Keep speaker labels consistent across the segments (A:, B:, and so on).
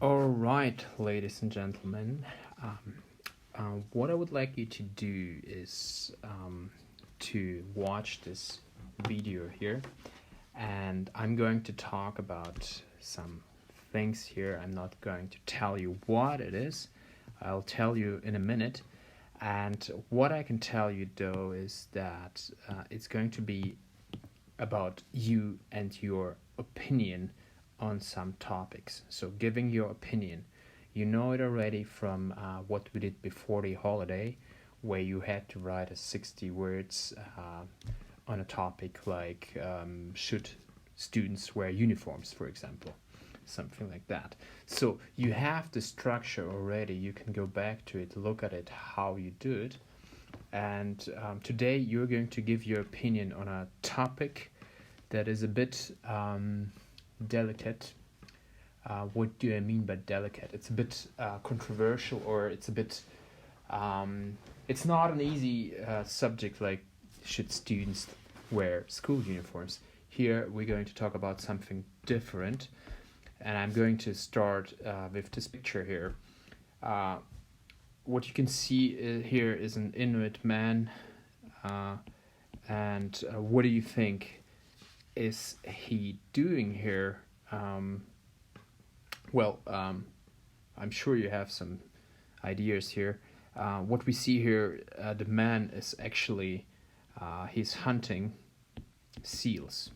A: All right, ladies and gentlemen. What I would like you to do is to watch this video here, and I'm going to talk about some things here. I'm not going to tell you what it is, I'll tell you in a minute. And what I can tell you though is that it's going to be about you and your opinion on some topics. So, giving your opinion. You know it already from what we did before the holiday, where you had to write a 60 words on a topic like should students wear uniforms, for example, something like that. So you have the structure already. You can go back to it, look at it, how you do it. And today you're going to give your opinion on a topic that is a bit delicate. What do I mean by delicate? It's a bit controversial, or it's a bit. It's not an easy subject like should students wear school uniforms. Here we're going to talk about something different, and I'm going to start with this picture here. What you can see here is an Inuit man, and what do you think is he doing here? I'm sure you have some ideas here. What we see here, the man is actually he's hunting seals.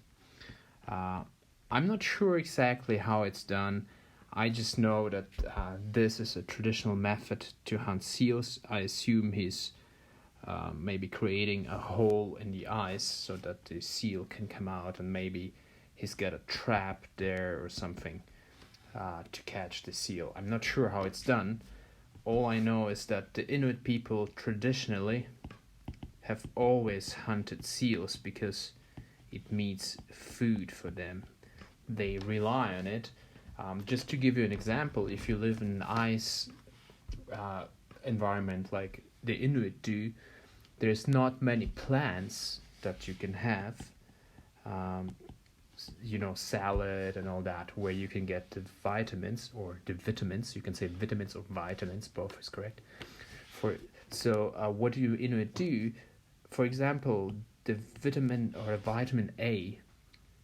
A: I'm not sure exactly how it's done. I just know that this is a traditional method to hunt seals. I assume he's maybe creating a hole in the ice so that the seal can come out, and maybe he's got a trap there or something to catch the seal. I'm not sure how it's done. All I know is that the Inuit people traditionally have always hunted seals because it means food for them. They rely on it. Just to give you an example, if you live in an ice environment like the Inuit do, there's not many plants that you can have. Salad and all that, where you can get the vitamins or the vitamins. You can say vitamins or vitamins, both is correct. What do you Inuit do? For example, the vitamin A,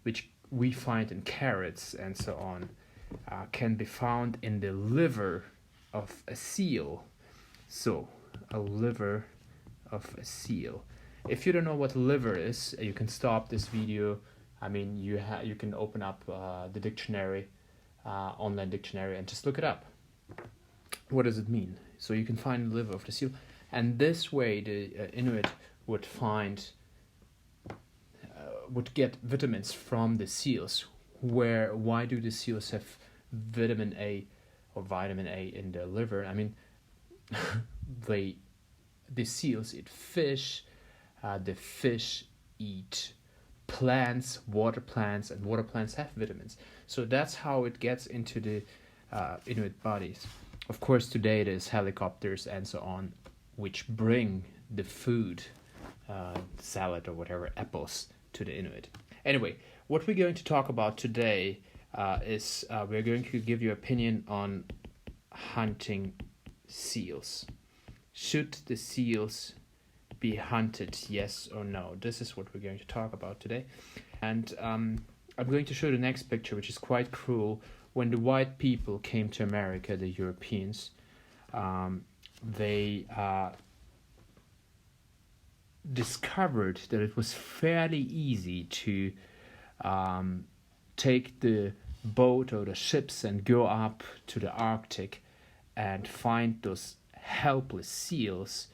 A: which we find in carrots and so on, can be found in the liver of a seal. So, a liver of a seal. If you don't know what liver is, you can stop this video. I mean, you can open up the dictionary, online dictionary, and just look it up. What does it mean? So you can find the liver of the seal, and this way the Inuit would get vitamins from the seals. Why do the seals have vitamin A or vitamin A in their liver? I mean, the seals eat fish. The fish eat plants, water plants, and water plants have vitamins. So that's how it gets into the Inuit bodies. Of course, today there's helicopters and so on, which bring the food, salad or whatever, apples, to the Inuit. Anyway, what we're going to talk about today is we're going to give you opinion on hunting seals. Should the seals be hunted, yes or no? This is what we're going to talk about today. And I'm going to show the next picture, which is quite cruel. When the white people came to America, the Europeans, they discovered that it was fairly easy to take the boat or the ships and go up to the Arctic and find those helpless seals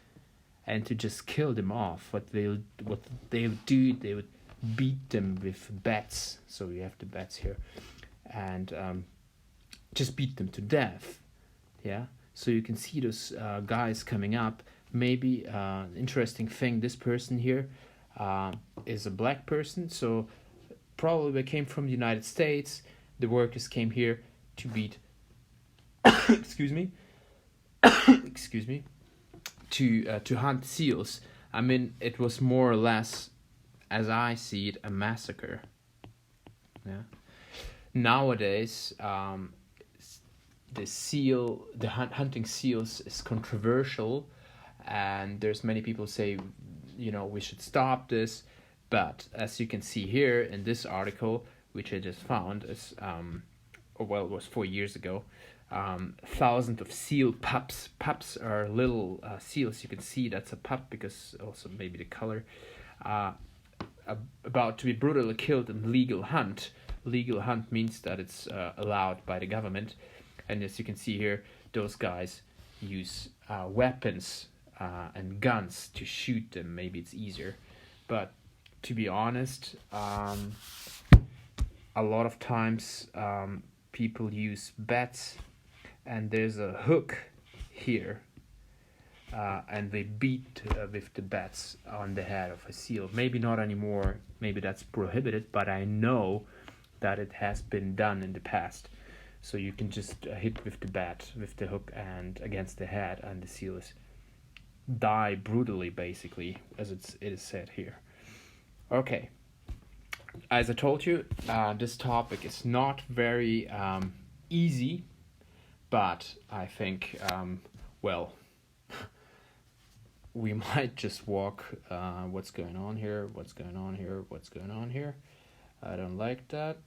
A: and to just kill them off. What they would do, they would beat them with bats. So we have the bats here, and just beat them to death. Yeah. So you can see those guys coming up. Maybe an interesting thing. This person here is a black person. So probably they came from the United States. The workers came here to beat. excuse me. excuse me. To hunt seals. I mean, it was more or less, as I see it, a massacre. Yeah. Nowadays, hunting seals is controversial, and there's many people say, we should stop this. But as you can see here in this article, which I just found, is it was 4 years ago, thousands of seal pups. Pups are little seals. You can see that's a pup because also maybe the color. About to be brutally killed in legal hunt. Legal hunt means that it's allowed by the government. And as you can see here, those guys use weapons and guns to shoot them. Maybe it's easier. But to be honest, a lot of times people use bats, and there's a hook here, and they beat with the bats on the head of a seal. Maybe not anymore, maybe that's prohibited, but I know that it has been done in the past. So you can just hit with the bat, with the hook, and against the head, and the seal is die brutally, basically, as it is said here. Okay, as I told you, this topic is not very easy, but I think, we might just walk. What's going on here? What's going on here? What's going on here? I don't like that.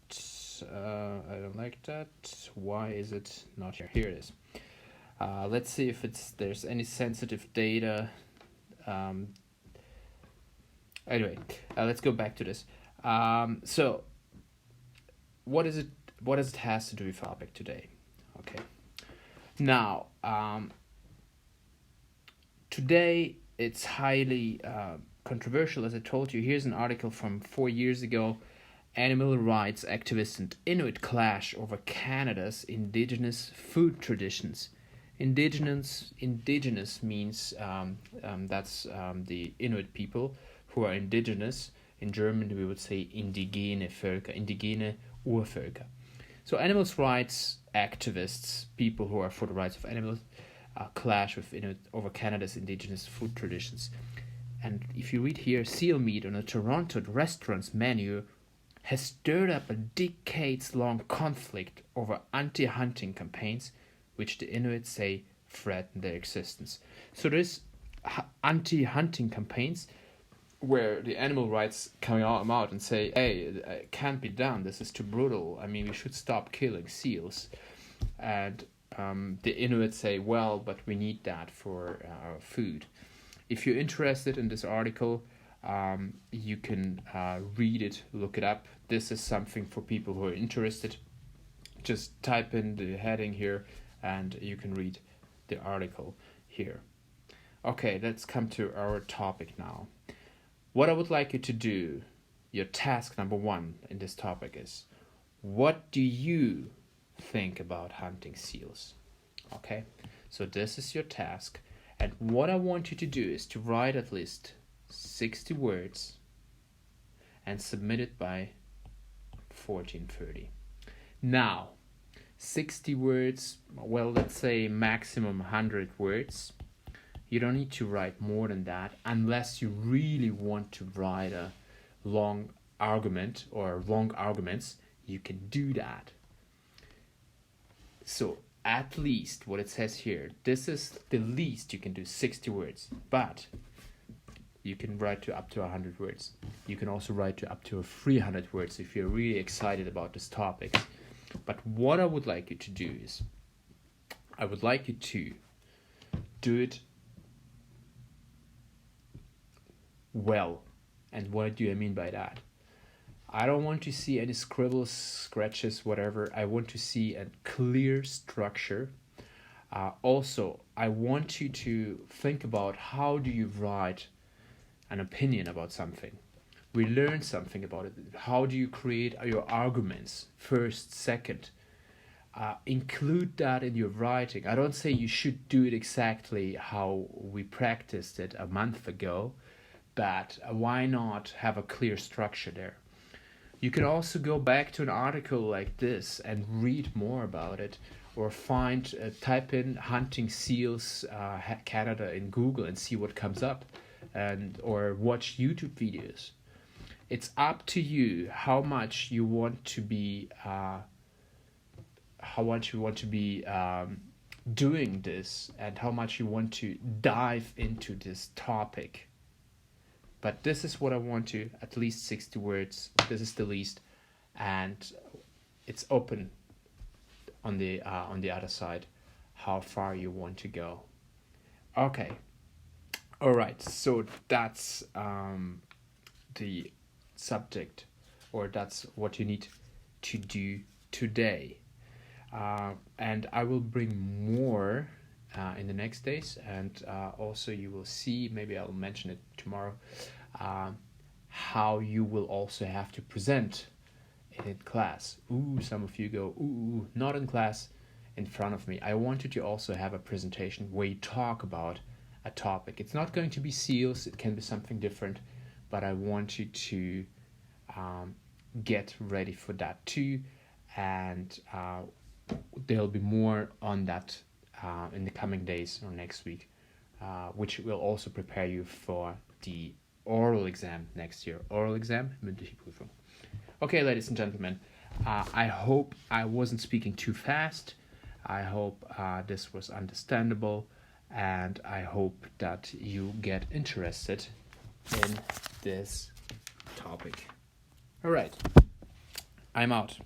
A: I don't like that. Why is it not here? Here it is. Let's see if there's any sensitive data. Anyway, let's go back to this. So, what is it? What does it has to do with topic today? Okay. Now, today it's highly controversial, as I told you. Here's an article from 4 years ago. Animal rights activists and Inuit clash over Canada's indigenous food traditions. Indigenous means that's the Inuit people who are indigenous. In German, we would say indigene Völker, indigene Urvölker. So animal rights activists, people who are for the rights of animals, clash with Inuit over Canada's indigenous food traditions. And if you read here, seal meat on a Toronto restaurant's menu has stirred up a decades-long conflict over anti-hunting campaigns, which the Inuit say threaten their existence. So there's anti-hunting campaigns where the animal rights come out and say, hey, it can't be done, this is too brutal, I mean, we should stop killing seals. And the Inuit say, well, but we need that for our food. If you're interested in this article, you can read it, look it up. This is something for people who are interested. Just type in the heading here and you can read the article here. Okay, let's come to our topic now. What I would like you to do, your task number 1 in this topic is, what do you think about hunting seals? Okay, so this is your task. And what I want you to do is to write at least 60 words and submit it by 14:30. Now, 60 words, well, let's say maximum 100 words. You don't need to write more than that unless you really want to write a long argument or long arguments. You can do that. So at least what it says here, this is the least you can do, 60 words, but you can write to up to 100 words. You can also write to up to 300 words if you're really excited about this topic. But what I would like you to do is, I would like you to do it well. And what do I mean by that? I don't want to see any scribbles, scratches, whatever. I want to see a clear structure. Also, I want you to think about how do you write an opinion about something. We learn something about it. How do you create your arguments, first, second? Include that in your writing. I don't say you should do it exactly how we practiced it a month ago, but why not have a clear structure there? You can also go back to an article like this and read more about it, or type in hunting seals Canada in Google and see what comes up, or watch YouTube videos. It's up to you how much you want to be how much you want to be doing this and how much you want to dive into this topic. But this is what I want to, at least 60 words. This is the least, and it's open on the other side how far you want to go. Okay. All right. So that's the subject, or that's what you need to do today. And I will bring more in the next days, and also you will see, maybe I'll mention it tomorrow, how you will also have to present in class. Some of you go, not in class, in front of me. I want you to also have a presentation where you talk about a topic. It's not going to be SEALs, it can be something different, but I want you to get ready for that too, and there'll be more on that in the coming days or next week, which will also prepare you for the oral exam next year. Oral exam, mündliche Prüfung. Okay, ladies and gentlemen, I hope I wasn't speaking too fast. I hope this was understandable, and I hope that you get interested in this topic. All right, I'm out.